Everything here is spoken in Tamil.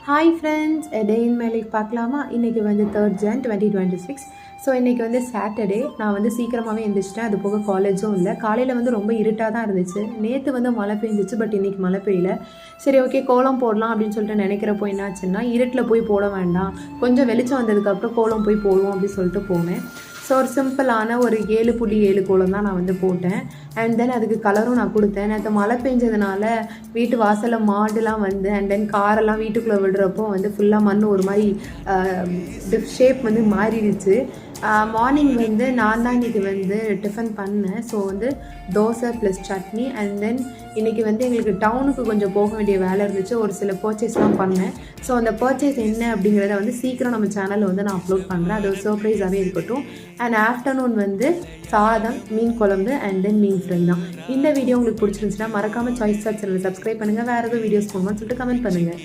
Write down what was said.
Hi friends, a day in my life பார்க்கலாமா? இன்றைக்கி வந்து 3rd Jan 2026. ஸோ இன்றைக்கி வந்து சாட்டர்டே. நான் வந்து சீக்கிரமாகவே எழுந்திரிச்சிட்டேன். அது போக காலேஜும் இல்லை. காலையில் வந்து ரொம்ப இருட்டாக தான் இருந்துச்சு. நேற்று வந்து மழை பெஞ்சிச்சு, பட் இன்றைக்கி மழை பெய்யல. சரி, ஓகே, கோலம் போடலாம் அப்படின்னு சொல்லிட்டு நினைக்கிறப்போ என்னாச்சுன்னா, இருட்டில் போய் போட வேண்டாம், கொஞ்சம் வெளிச்சம் வந்ததுக்கப்புறம் கோலம் போய் போடுவோம் அப்படின்னு சொல்லிட்டு போனேன். ஸோ ஒரு சிம்பிளான ஒரு 7.7 கோலம் தான் நான் வந்து போட்டேன். அண்ட் தென் அதுக்கு கலரும் நான் கொடுத்தேன். நேற்று மழை பெஞ்சதுனால வீட்டு வாசலில் மாடுலாம் வந்து அண்ட் தென் காரெல்லாம் வீட்டுக்குள்ளே விடுறப்போ வந்து ஃபுல்லாக மண் ஒரு மாதிரி ஷேப் வந்து மாறிடுச்சு. மார்னிங் வந்து நான் தான் இன்றைக்கி வந்து டிஃபன் பண்ணேன். ஸோ வந்து dosa plus chutney. And then இன்றைக்கி வந்து எங்களுக்கு டவுனுக்கு கொஞ்சம் போக வேண்டிய வேலை இருந்துச்சு. ஒரு சில பர்ச்சேஸ்லாம் பண்ணேன். ஸோ அந்த பர்ச்சேஸ் என்ன அப்படிங்கிறத வந்து சீக்கிரம் நம்ம சேனலில் வந்து நான் அப்லோட் பண்ணுறேன். அது ஒரு சர்ப்ரைஸாகவே இருக்கட்டும். அண்ட் ஆஃப்டர்நூன் வந்து சாதம், மீன் குழம்பு அண்ட் தென் மீன் ஃப்ரை தான். இந்த வீடியோ உங்களுக்கு பிடிச்சிருந்துச்சுன்னா மறக்காமல் சாய்ஸ் சாட் சேனலை சப்ஸ்கிரைப் பண்ணுங்கள். வேறு எதுவும் வீடியோஸ் போகணும்னு சொல்லிட்டு கமெண்ட் பண்ணுங்கள்.